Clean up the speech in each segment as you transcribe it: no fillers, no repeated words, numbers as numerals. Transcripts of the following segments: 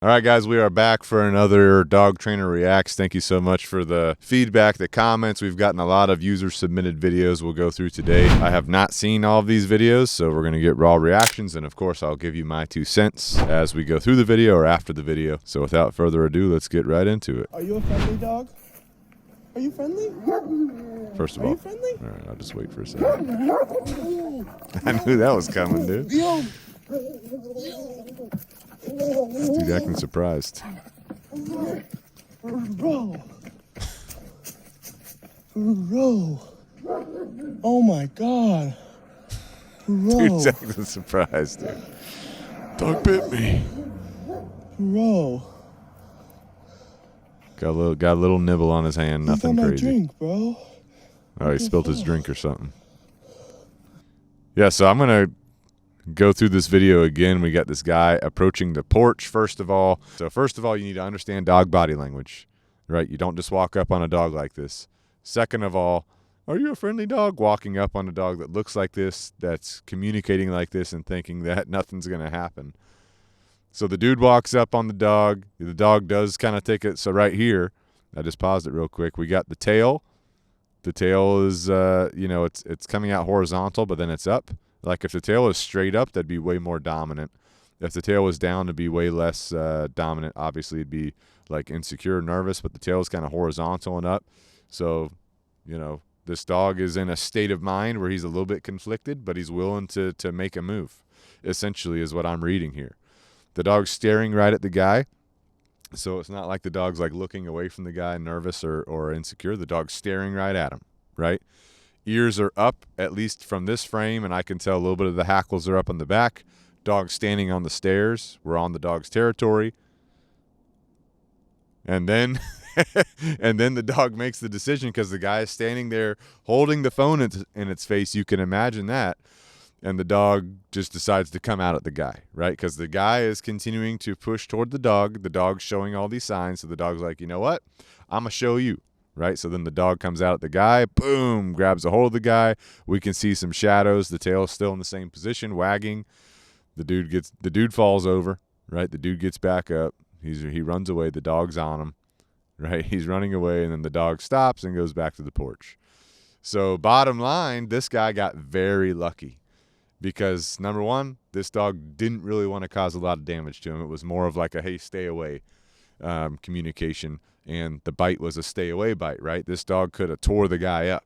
All right, guys, we are back for another Dog Trainer Reacts. Thank you so much for the feedback, the comments. We've gotten a lot of user-submitted videos we'll go through today. I have not seen all of these videos, so we're going to get raw reactions, and of course, I'll give you my 2 cents as we go through the video or after the video. So without further ado, let's get right into it. Are you a friendly dog? Are you friendly? First of Are all, you friendly? all right, I'll just wait for a second. I knew that was coming, dude. Dude acting surprised. Bro. Bro. Oh my god. Bro. Dude's acting surprised, dude. Dog bit me. Bro. Got a little nibble on his hand, nothing my crazy. drink, bro. Oh, he spilled his drink or something. Yeah, so I'm going to go through this video again. We got this guy approaching the porch, first of all. So first of all, you need to understand dog body language, right? You don't just walk up on a dog like this. Second of all, are you a friendly dog? Walking up on a dog that looks like this, that's communicating like this and thinking that nothing's going to happen. So the dude walks up on the dog. The dog does kind of take it. So right here, I just paused it real quick. We got the tail. The tail is, it's coming out horizontal, but then it's up. Like if the tail is straight up, that'd be way more dominant. If the tail was down, it'd be way less dominant. Obviously, it'd be like insecure, nervous, but the tail is kind of horizontal and up. So, this dog is in a state of mind where he's a little bit conflicted, but he's willing to make a move, essentially is what I'm reading here. The dog's staring right at the guy. So it's not like the dog's like looking away from the guy, nervous or insecure. The dog's staring right at him, right? Ears are up, at least from this frame, and I can tell a little bit of the hackles are up on the back. Dog standing on the stairs. We're on the dog's territory. And then and then the dog makes the decision because the guy is standing there holding the phone in its face. You can imagine that. And the dog just decides to come out at the guy, right? Because the guy is continuing to push toward the dog. The dog's showing all these signs. So the dog's like, you know what? I'm going to show you, right? So then the dog comes out at the guy, boom, grabs a hold of the guy. We can see some shadows. The tail is still in the same position, wagging. The dude falls over, right? The dude gets back up. He runs away. The dog's on him, right? He's running away, and then the dog stops and goes back to the porch. So bottom line, this guy got very lucky. Because, number one, this dog didn't really want to cause a lot of damage to him. It was more of like a, hey, stay away communication. And the bite was a stay away bite, right? This dog could have tore the guy up.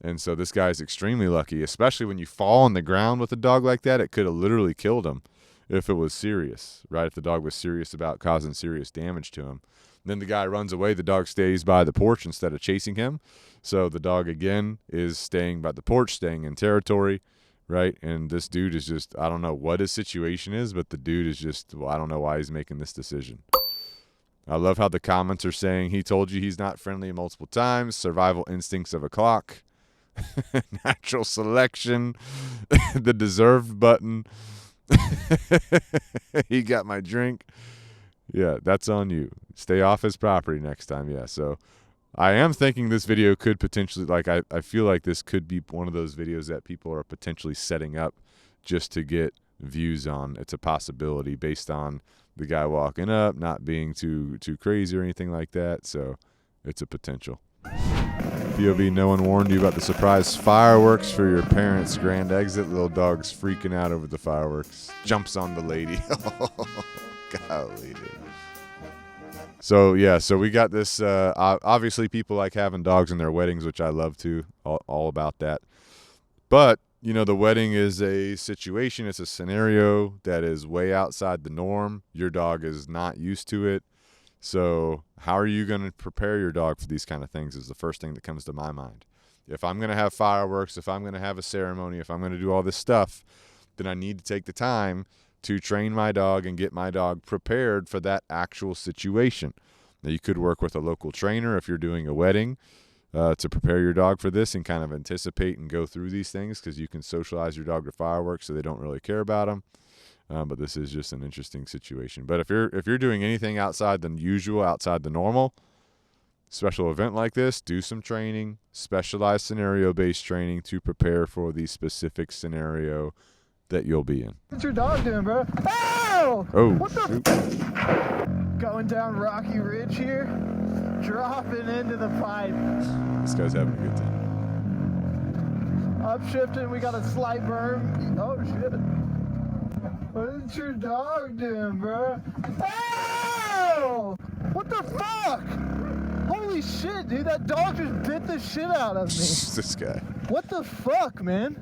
And so this guy's extremely lucky, especially when you fall on the ground with a dog like that. It could have literally killed him if it was serious, right? If the dog was serious about causing serious damage to him. Then the guy runs away. The dog stays by the porch instead of chasing him. So the dog, again, is staying by the porch, staying in territory. Right, and this dude is just, I don't know what his situation is, but the dude is just, well, I don't know why he's making this decision. I love how the comments are saying, he told you he's not friendly multiple times, survival instincts of a clock, natural selection, the deserved button, he got my drink. Yeah, that's on you. Stay off his property next time, yeah, so I am thinking this video could potentially, I feel like this could be one of those videos that people are potentially setting up just to get views on. It's a possibility based on the guy walking up, not being too crazy or anything like that. So it's a potential. POV, no one warned you about the surprise fireworks for your parents' grand exit. Little dog's freaking out over the fireworks. Jumps on the lady. Golly, dude. So, yeah, so we got this. Obviously, people like having dogs in their weddings, which I love too, all about that. But, the wedding is a situation. It's a scenario that is way outside the norm. Your dog is not used to it. So how are you going to prepare your dog for these kind of things is the first thing that comes to my mind. If I'm going to have fireworks, if I'm going to have a ceremony, if I'm going to do all this stuff, then I need to take the time to train my dog and get my dog prepared for that actual situation. Now, you could work with a local trainer if you're doing a wedding to prepare your dog for this and kind of anticipate and go through these things because you can socialize your dog to fireworks so they don't really care about them. But this is just an interesting situation. But if you're doing anything outside the usual, outside the normal, special event like this, do some training, specialized scenario-based training to prepare for the specific scenario that you'll be in. What's your dog doing, bro? Oh! Oh, What the? Going down Rocky Ridge here, dropping into the pipe. This guy's having a good time. Upshifting, we got a slight berm. Oh shit. What is your dog doing, bro? Oh! What the fuck? Holy shit, dude, that dog just bit the shit out of me. This guy. What the fuck, man?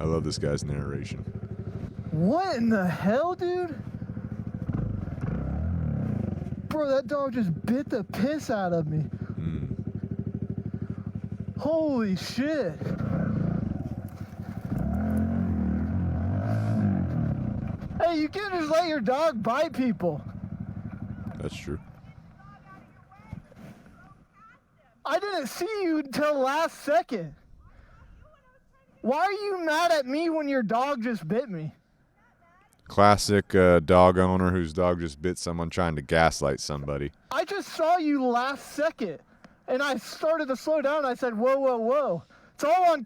I love this guy's narration. What in the hell, dude? Bro, that dog just bit the piss out of me. Holy shit. Hey, you can't just let your dog bite people. That's true. I didn't see you until last second. Why are you mad at me when your dog just bit me? Classic dog owner whose dog just bit someone trying to gaslight somebody. I just saw you last second, and I started to slow down. I said, "Whoa, whoa, whoa! It's all on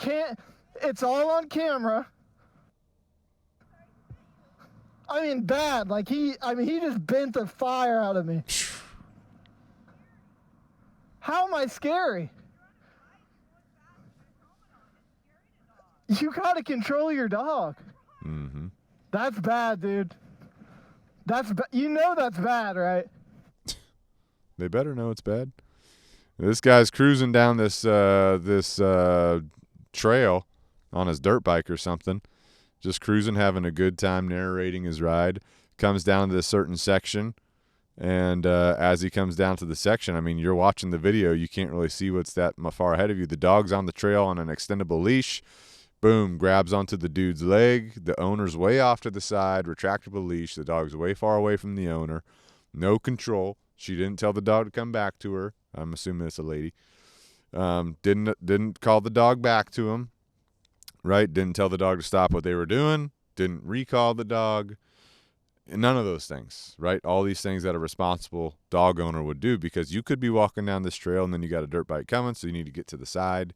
camera." I mean, bad. Like he just bent the fire out of me. How am I scary? You gotta control your dog. Mm-hmm. That's bad, dude. You know that's bad, right? They better know it's bad. This guy's cruising down this trail on his dirt bike or something. Just cruising, having a good time, narrating his ride. Comes down to this certain section. And as he comes down to the section, I mean, you're watching the video. You can't really see what's that far ahead of you. The dog's on the trail on an extendable leash. Boom, grabs onto the dude's leg. The owner's way off to the side, retractable leash. The dog's way far away from the owner. No control. She didn't tell the dog to come back to her. I'm assuming it's a lady. Didn't call the dog back to him. Right? Didn't tell the dog to stop what they were doing. Didn't recall the dog. None of those things, right? All these things that a responsible dog owner would do, because you could be walking down this trail and then you got a dirt bike coming, so you need to get to the side.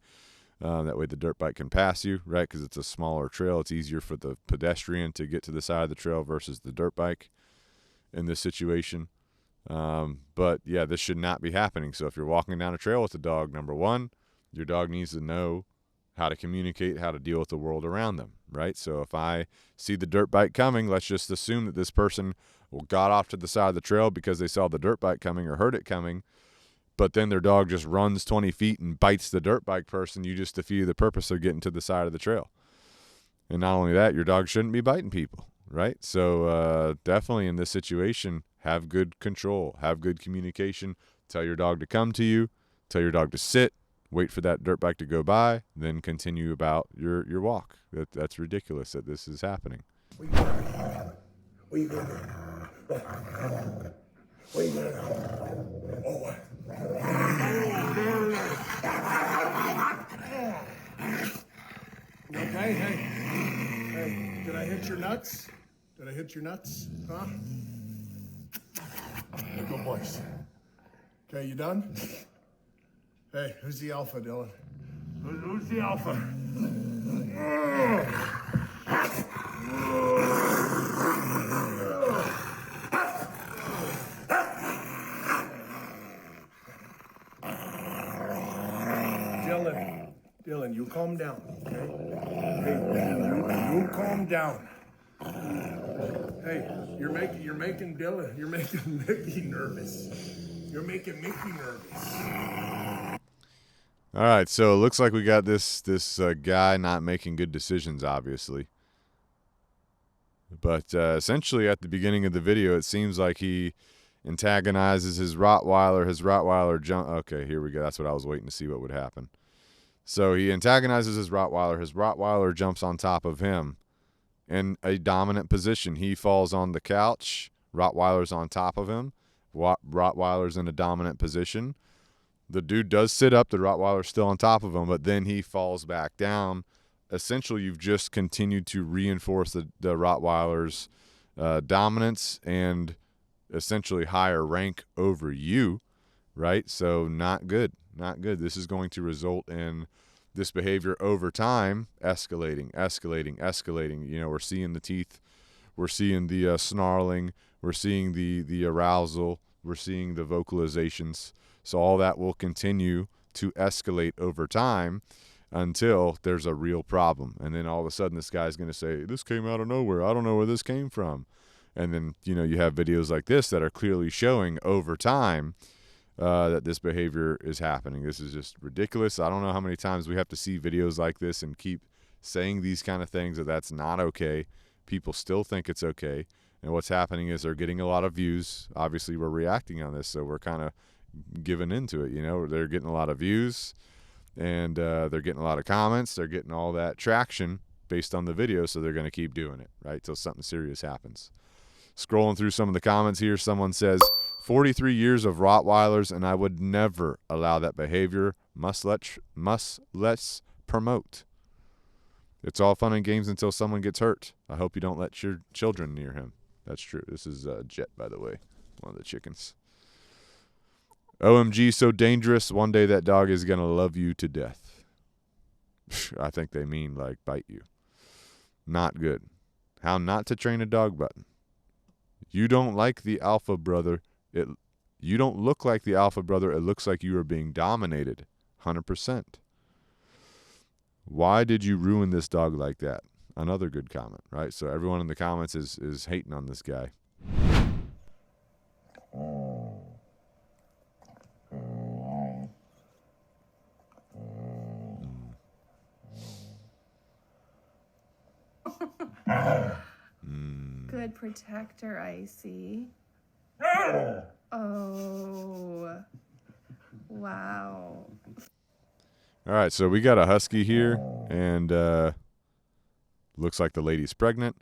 That way the dirt bike can pass you, right? Because it's a smaller trail. It's easier for the pedestrian to get to the side of the trail versus the dirt bike in this situation. But, yeah, this should not be happening. So if you're walking down a trail with a dog, number one, your dog needs to know how to communicate, how to deal with the world around them, right? So if I see the dirt bike coming, let's just assume that this person got off to the side of the trail because they saw the dirt bike coming or heard it coming, but then their dog just runs 20 feet and bites the dirt bike person. You just defeated the purpose of getting to the side of the trail. And not only that, your dog shouldn't be biting people, right? So definitely in this situation, have good control, have good communication, tell your dog to come to you, tell your dog to sit, wait for that dirt bike to go by, then continue about your walk. That's ridiculous that this is happening. What you gonna do? What you gonna do? Oh, what? Okay, hey, did I hit your nuts? Did I hit your nuts? Huh? Good boys. Okay, you done? Hey, who's the alpha, Dylan? Who's the alpha? Dylan, you calm down, okay? Hey, you calm down. Hey, you're making Mickey nervous. You're making Mickey nervous. All right, so it looks like we got this guy not making good decisions, obviously. But essentially at the beginning of the video, it seems like he antagonizes his Rottweiler. His Rottweiler okay, here we go. That's what I was waiting to see what would happen. So he antagonizes his Rottweiler. His Rottweiler jumps on top of him in a dominant position. He falls on the couch. Rottweiler's on top of him. Rottweiler's in a dominant position. The dude does sit up. The Rottweiler's still on top of him, but then he falls back down. Essentially, you've just continued to reinforce the Rottweiler's dominance and essentially higher rank over you, right? So not good. Not good. This is going to result in this behavior over time escalating. You know, we're seeing the teeth, we're seeing the snarling, we're seeing the arousal, we're seeing the vocalizations. So all that will continue to escalate over time until there's a real problem. And then all of a sudden this guy's going to say, this came out of nowhere. I don't know where this came from. And then, you know, you have videos like this that are clearly showing over time that this behavior is happening. This is just ridiculous. I don't know how many times we have to see videos like this and keep saying these kind of things, that that's not okay. People still think it's okay. And what's happening is they're getting a lot of views. Obviously, we're reacting on this, so we're kind of giving into it. You know, they're getting a lot of views, and they're getting a lot of comments. They're getting all that traction based on the video, so they're going to keep doing it, right, till something serious happens. Scrolling through some of the comments here, someone says, 43 years of Rottweilers, and I would never allow that behavior. Must let's promote. It's all fun and games until someone gets hurt. I hope you don't let your children near him. That's true. This is Jet, by the way, one of the chickens. OMG, so dangerous. One day that dog is going to love you to death. I think they mean like bite you. Not good. How not to train a dog button. You don't like the alpha brother. You don't look like the alpha brother. It looks like you are being dominated. 100%. Why did you ruin this dog like that? Another good comment, right? So everyone in the comments is hating on this guy. Good protector, I see. Oh, wow. All right, so we got a Husky here, and looks like the lady's pregnant,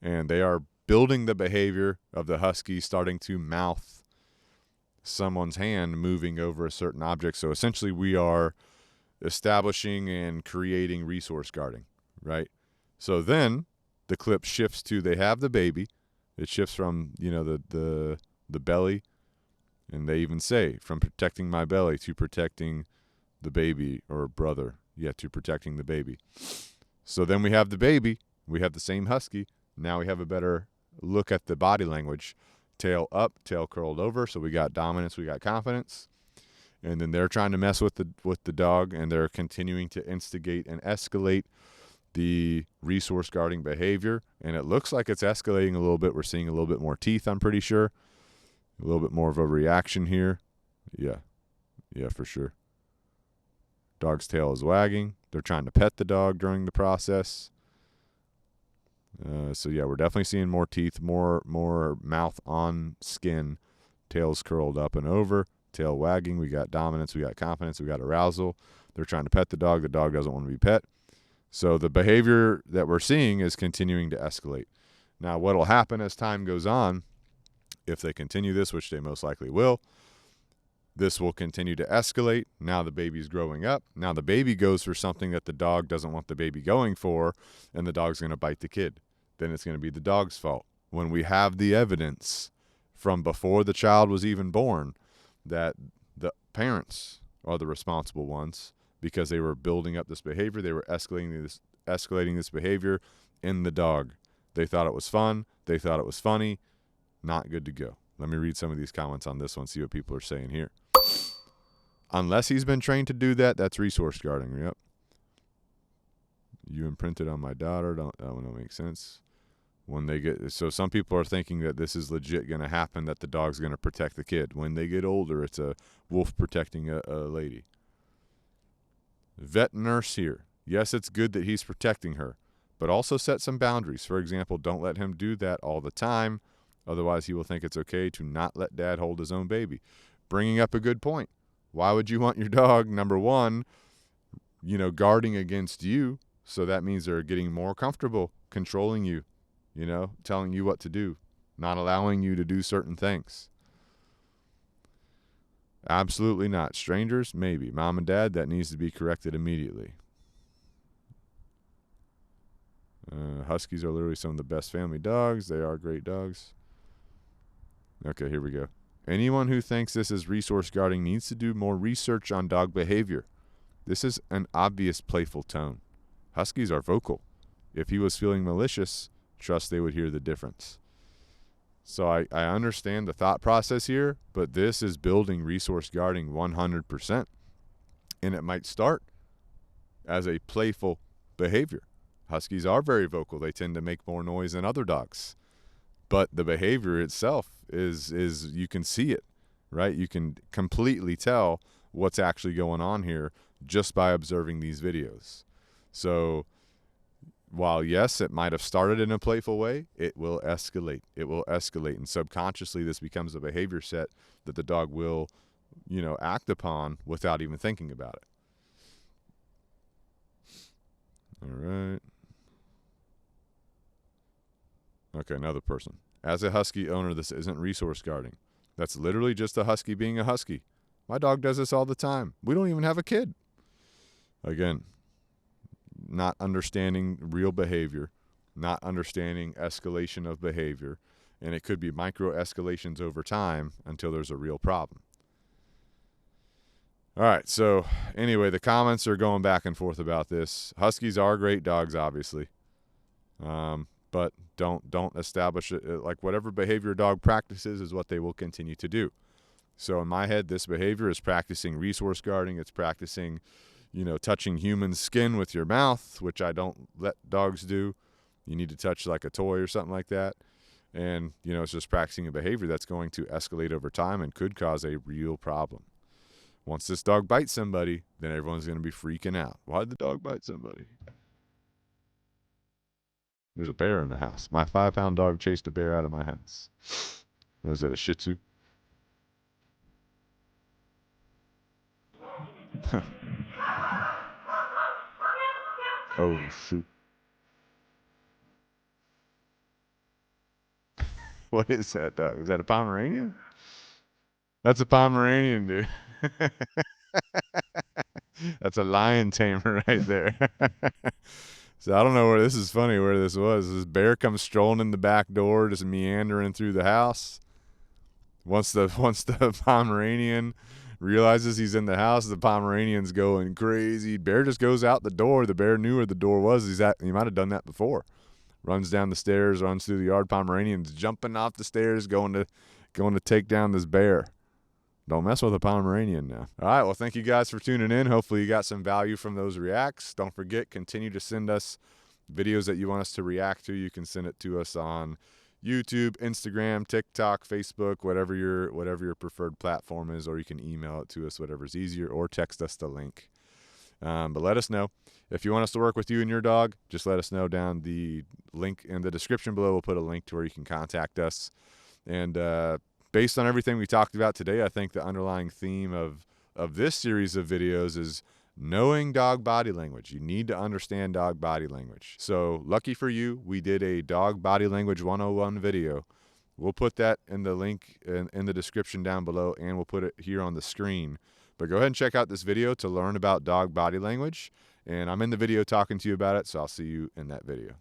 and they are building the behavior of the Husky starting to mouth someone's hand moving over a certain object. So essentially we are establishing and creating resource guarding, right? So then the clip shifts to they have the baby. It shifts from, you know, the belly, and they even say from protecting my belly to protecting the baby, or brother, to protecting the baby. So then we have the baby. We have the same Husky. Now we have a better look at the body language. Tail up, tail curled over. So we got dominance, we got confidence. And then they're trying to mess with the dog, and they're continuing to instigate and escalate the resource guarding behavior. And it looks like it's escalating a little bit. We're seeing a little bit more teeth, I'm pretty sure. A little bit more of a reaction here. Yeah, for sure. Dog's tail is wagging. They're trying to pet the dog during the process. So yeah, we're definitely seeing more teeth, more mouth on skin, tails curled up and over, tail wagging. We got dominance, we got confidence, we got arousal. They're trying to pet the dog. The dog doesn't want to be pet. So the behavior that we're seeing is continuing to escalate. Now, what will happen as time goes on, if they continue this, which they most likely will, this will continue to escalate. Now the baby's growing up. Now the baby goes for something that the dog doesn't want the baby going for, and the dog's going to bite the kid. Then it's going to be the dog's fault. When we have the evidence from before the child was even born that the parents are the responsible ones because they were building up this behavior, they were escalating this behavior in the dog. They thought it was fun. They thought it was funny. Not good to go. Let me read some of these comments on this one, see what people are saying here. Unless he's been trained to do that, that's resource guarding. Yep. You imprinted on my daughter. That don't make sense. When they get, so some people are thinking that this is legit going to happen, that the dog's going to protect the kid. When they get older, it's a wolf protecting a lady. Vet nurse here. Yes, it's good that he's protecting her, but also set some boundaries. For example, don't let him do that all the time. Otherwise, he will think it's okay to not let dad hold his own baby. Bringing up a good point. Why would you want your dog, number one, guarding against you? So that means they're getting more comfortable controlling you, telling you what to do, not allowing you to do certain things. Absolutely not. Strangers, maybe. Mom and dad, that needs to be corrected immediately. Huskies are literally some of the best family dogs. They are great dogs. Okay, here we go. Anyone who thinks this is resource guarding needs to do more research on dog behavior. This is an obvious playful tone. Huskies are vocal. If he was feeling malicious, trust they would hear the difference. So I understand the thought process here, but this is building resource guarding 100%. And it might start as a playful behavior. Huskies are very vocal. They tend to make more noise than other dogs. But the behavior itself is you can see it, right? You can completely tell what's actually going on here just by observing these videos. So while, yes, it might have started in a playful way, it will escalate. It will escalate. And subconsciously, this becomes a behavior set that the dog will, act upon without even thinking about it. All right. Okay, another person. As a Husky owner, this isn't resource guarding. That's literally just a Husky being a Husky. My dog does this all the time. We don't even have a kid. Again, not understanding real behavior, not understanding escalation of behavior, and it could be micro escalations over time until there's a real problem. All right, so anyway, the comments are going back and forth about this. Huskies are great dogs, obviously, but don't establish it. Like whatever behavior a dog practices is what they will continue to do. So in my head, this behavior is practicing resource guarding. It's practicing, touching human skin with your mouth, which I don't let dogs do. You need to touch like a toy or something like that. And, it's just practicing a behavior that's going to escalate over time and could cause a real problem. Once this dog bites somebody, then everyone's going to be freaking out. Why did the dog bite somebody? There's a bear in the house. My 5-pound dog chased a bear out of my house. Was that a Shih Tzu? Oh, shoot. What is that dog? Is that a Pomeranian? That's a Pomeranian, dude. That's a lion tamer right there. So I don't know where this is funny where this was. This bear comes strolling in the back door, just meandering through the house. Once the Pomeranian realizes he's in the house, the Pomeranian's going crazy. Bear just goes out the door. The bear knew where the door was. He might have done that before. Runs down the stairs, runs through the yard. Pomeranian's jumping off the stairs, going to take down this bear. Don't mess with a Pomeranian now. All right, well, thank you guys for tuning in. Hopefully you got some value from those reacts. Don't forget, continue to send us videos that you want us to react to. You can send it to us on YouTube, Instagram, TikTok, Facebook, whatever your preferred platform is, or you can email it to us, whatever's easier, or text us the link. But let us know. If you want us to work with you and your dog, just let us know down the link in the description below. We'll put a link to where you can contact us. And based on everything we talked about today, I think the underlying theme of this series of videos is knowing dog body language. You need to understand dog body language. So lucky for you, we did a dog body language 101 video. We'll put that in the link in the description down below, and we'll put it here on the screen. But go ahead and check out this video to learn about dog body language. And I'm in the video talking to you about it, so I'll see you in that video.